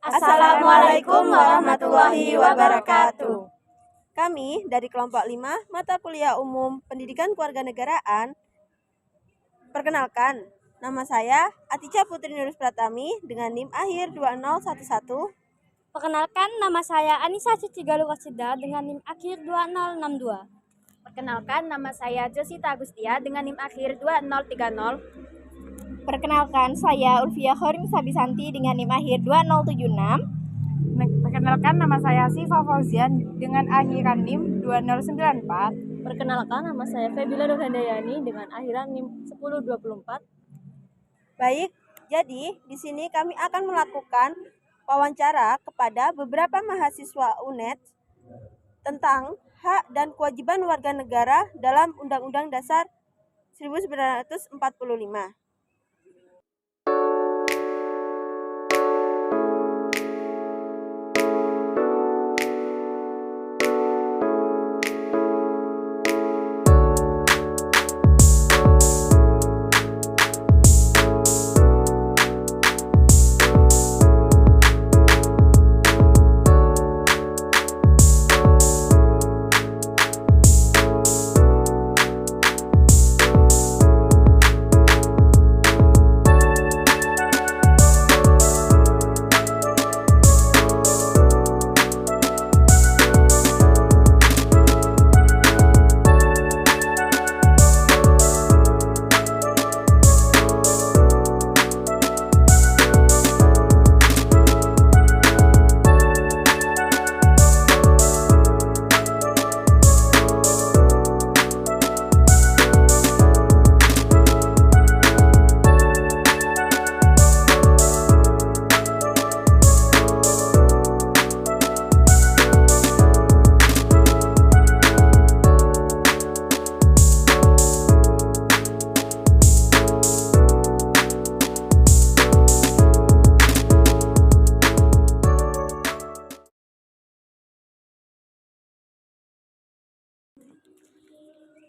Assalamualaikum warahmatullahi wabarakatuh. Kami dari kelompok 5 mata kuliah umum Pendidikan Kewarganegaraan. Perkenalkan, nama saya Atica Putri Nurus Pratami dengan NIM akhir 2011. Perkenalkan, nama saya Anissa Cici Galuh Rosida dengan NIM akhir 2062. Perkenalkan, nama saya Josita Agustia dengan NIM akhir 2030. Perkenalkan, saya Ulfia Khorim Sabisanti dengan NIM akhir 2076. Perkenalkan, nama saya Siva Fauzian dengan akhiran NIM 2094. Perkenalkan, nama saya Febila Nurhandayani dengan akhiran NIM 1024. Baik, jadi di sini kami akan melakukan wawancara kepada beberapa mahasiswa UNED tentang hak dan kewajiban warga negara dalam Undang-Undang Dasar 1945.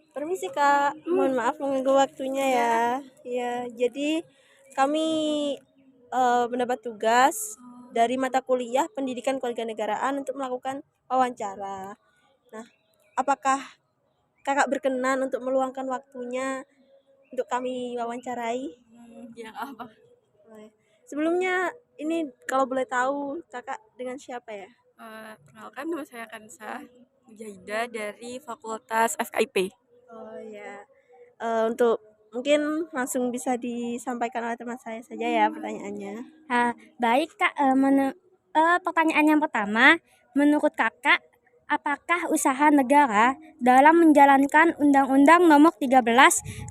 Permisi Kak, mohon maaf mengganggu waktunya ya. Ya, jadi kami mendapat tugas dari mata kuliah Pendidikan Kewarganegaraan untuk melakukan wawancara. Nah, apakah Kakak berkenan untuk meluangkan waktunya untuk kami wawancarai? Yang apa? Sebelumnya ini kalau boleh tahu Kakak dengan siapa ya? Perkenalkan, nama saya Kansa Mujahidah dari Fakultas FKIP. Oh ya, untuk mungkin langsung bisa disampaikan oleh teman saya saja ya pertanyaannya. Baik Kak, pertanyaan yang pertama, menurut Kakak, apakah usaha negara dalam menjalankan Undang-Undang Nomor 13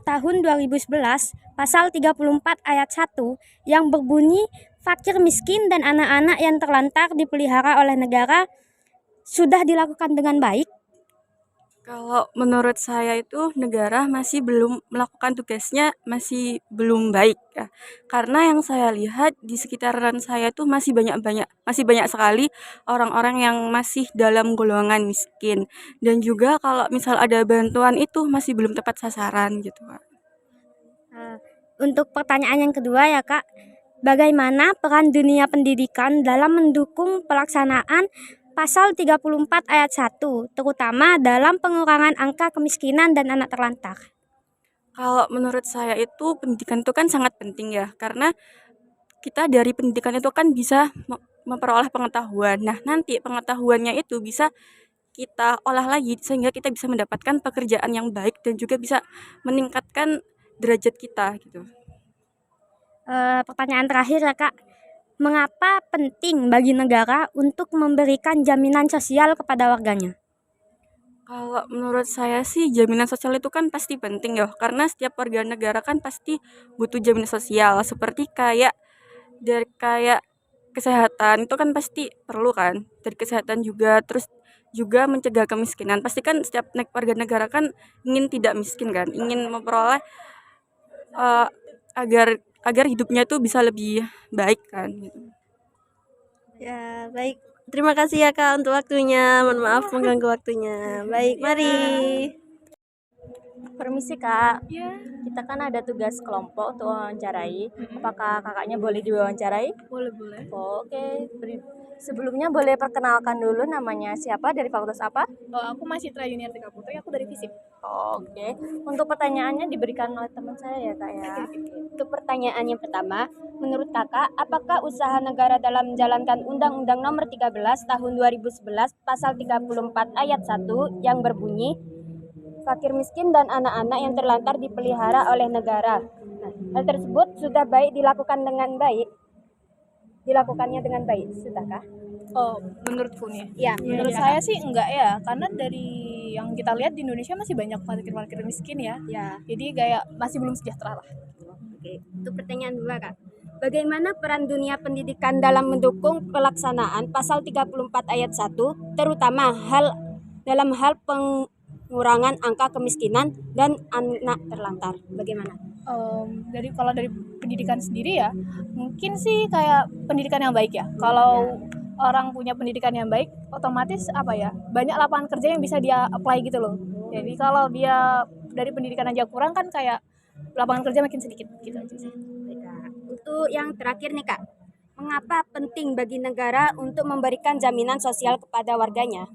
Tahun 2011 Pasal 34 Ayat 1 yang berbunyi fakir miskin dan anak-anak yang terlantar dipelihara oleh negara sudah dilakukan dengan baik? Kalau menurut saya itu negara masih belum melakukan tugasnya, masih belum baik ya. Karena yang saya lihat di sekitaran saya itu masih banyak sekali orang-orang yang masih dalam golongan miskin. Dan juga kalau misal ada bantuan itu masih belum tepat sasaran gitu, Kak. Untuk pertanyaan yang kedua ya Kak, bagaimana peran dunia pendidikan dalam mendukung pelaksanaan Pasal 34 ayat 1, terutama dalam pengurangan angka kemiskinan dan anak terlantar? Kalau menurut saya itu pendidikan itu kan sangat penting ya, karena kita dari pendidikan itu kan bisa memperoleh pengetahuan. Nah, nanti pengetahuannya itu bisa kita olah lagi sehingga kita bisa mendapatkan pekerjaan yang baik dan juga bisa meningkatkan derajat kita gitu. Pertanyaan terakhir ya Kak, mengapa penting bagi negara untuk memberikan jaminan sosial kepada warganya? Kalau menurut saya sih jaminan sosial itu kan pasti penting ya, karena setiap warga negara kan pasti butuh jaminan sosial seperti kayak kesehatan itu kan pasti perlu kan, dari kesehatan juga, terus juga mencegah kemiskinan. Pasti kan setiap warga negara kan ingin tidak miskin kan, ingin memperoleh agar hidupnya tuh bisa lebih baik kan gitu. Ya, baik. Terima kasih ya Kak untuk waktunya. Mohon maaf mengganggu waktunya. Baik, mari. Permisi Kak, kita kan ada tugas kelompok untuk wawancarai. Apakah kakaknya boleh diwawancarai? Boleh. Oke, sebelumnya boleh perkenalkan dulu namanya siapa, dari fakultas apa? Oh, aku masih Tra Junior 3 Putri, aku dari FISIP. Oke, untuk pertanyaannya diberikan oleh teman saya ya Kak ya. Untuk pertanyaan yang pertama, menurut kakak, apakah usaha negara dalam menjalankan Undang-Undang Nomor 13 Tahun 2011 Pasal 34 Ayat 1 yang berbunyi, fakir miskin dan anak-anak yang terlantar dipelihara oleh negara. Nah, hal tersebut sudah dilakukannya dengan baik, sudahkah? Oh, menurutku nih. Ya, Menurut saya sih enggak ya, karena dari yang kita lihat di Indonesia masih banyak fakir-fakir miskin ya. Ya. Jadi kayak masih belum sejahtera lah. Oke, untuk pertanyaan dua Kak. Bagaimana peran dunia pendidikan dalam mendukung pelaksanaan pasal 34 ayat 1, terutama dalam hal pengurangan angka kemiskinan dan anak terlantar? Bagaimana? Dari kalau dari pendidikan sendiri ya, mungkin sih kayak pendidikan yang baik ya. Kalau orang punya pendidikan yang baik, otomatis apa ya, banyak lapangan kerja yang bisa dia apply gitu loh. Jadi kalau dia dari pendidikan aja kurang kan kayak lapangan kerja makin sedikit gitu aja sih. Baik, Kak. Untuk yang terakhir nih Kak, mengapa penting bagi negara untuk memberikan jaminan sosial kepada warganya?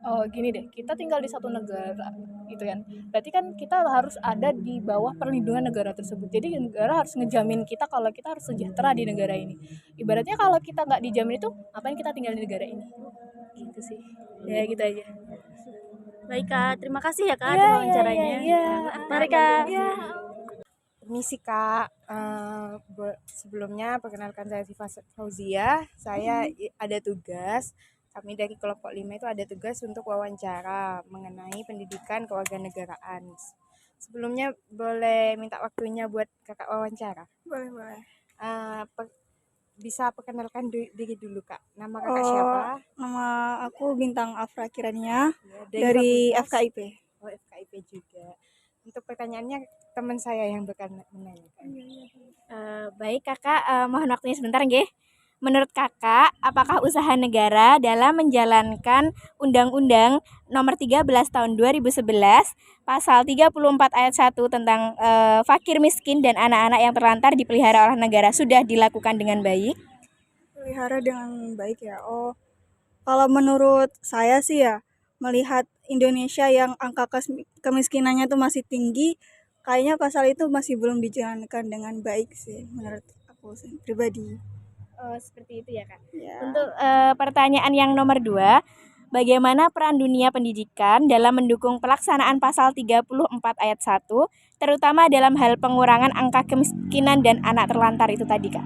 Oh gini deh, kita tinggal di satu negara gitu kan. Berarti kan kita harus ada di bawah perlindungan negara tersebut. Jadi negara harus ngejamin kita kalau kita harus sejahtera di negara ini. Ibaratnya kalau kita nggak dijamin itu, ngapain kita tinggal di negara ini? Gitu sih. Ya gitu aja. Baik Kak, terima kasih ya Kak wawancaranya. Mari Kak. Permisi Kak, sebelumnya perkenalkan saya Siva Fauzia. Saya ada tugas, kami dari kelompok 5 itu ada tugas untuk wawancara mengenai pendidikan kewarganegaraan. Sebelumnya boleh minta waktunya buat kakak wawancara? Boleh. Bisa perkenalkan diri dulu Kak, nama kakak siapa? Nama aku Bintang Afra Kirania Ya, dari fakultas? FKIP. Oh, FKIP juga. Untuk pertanyaannya teman saya yang bakal menanyakan. Baik kakak, mohon waktunya sebentar nggih. Menurut kakak, apakah usaha negara dalam menjalankan Undang-Undang Nomor 13 Tahun 2011 Pasal 34 Ayat 1 tentang fakir miskin dan anak-anak yang terlantar dipelihara oleh negara sudah dilakukan dengan baik? Pelihara dengan baik ya. Oh, kalau menurut saya sih ya, melihat Indonesia yang angka kemiskinannya tuh masih tinggi, kayaknya pasal itu masih belum dijalankan dengan baik sih menurut aku sih, pribadi. Oh, seperti itu ya Kak. Ya. Untuk pertanyaan yang nomor 2, bagaimana peran dunia pendidikan dalam mendukung pelaksanaan pasal 34 ayat 1, terutama dalam hal pengurangan angka kemiskinan dan anak terlantar itu tadi Kak?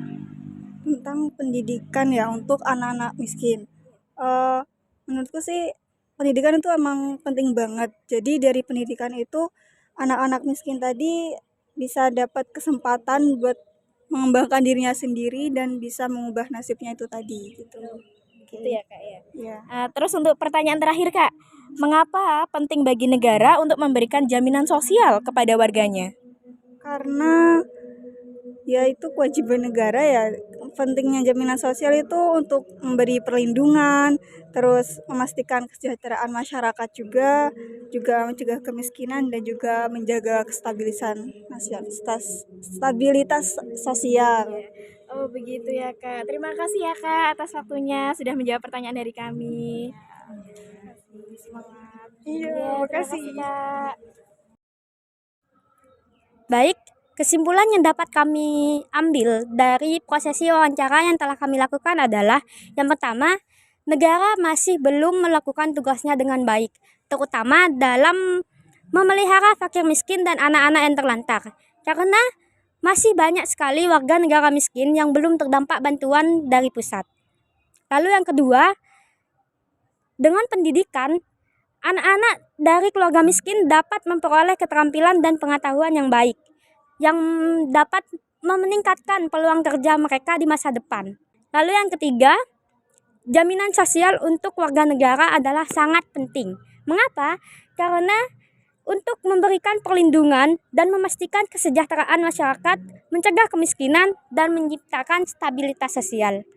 Tentang pendidikan ya untuk anak-anak miskin. Menurutku sih pendidikan itu emang penting banget. Jadi dari pendidikan itu anak-anak miskin tadi bisa dapat kesempatan buat mengembangkan dirinya sendiri dan bisa mengubah nasibnya itu tadi gitu. Gitu ya Kak ya. Ya. Terus untuk pertanyaan terakhir Kak, mengapa penting bagi negara untuk memberikan jaminan sosial kepada warganya? Karena ya itu kewajiban negara ya. Pentingnya jaminan sosial itu untuk memberi perlindungan, terus memastikan kesejahteraan masyarakat juga mencegah kemiskinan dan juga menjaga stabilitas sosial. Oh begitu ya Kak. Terima kasih ya Kak atas waktunya sudah menjawab pertanyaan dari kami. Semangat. Iya, makasih Kak. Baik, kesimpulan yang dapat kami ambil dari prosesi wawancara yang telah kami lakukan adalah yang pertama, negara masih belum melakukan tugasnya dengan baik, terutama dalam memelihara fakir miskin dan anak-anak yang terlantar. Karena masih banyak sekali warga negara miskin yang belum terdampak bantuan dari pusat. Lalu yang kedua, dengan pendidikan, anak-anak dari keluarga miskin dapat memperoleh keterampilan dan pengetahuan yang baik, yang dapat meningkatkan peluang kerja mereka di masa depan. Lalu yang ketiga, jaminan sosial untuk warga negara adalah sangat penting. Mengapa? Karena untuk memberikan perlindungan dan memastikan kesejahteraan masyarakat, mencegah kemiskinan, dan menciptakan stabilitas sosial.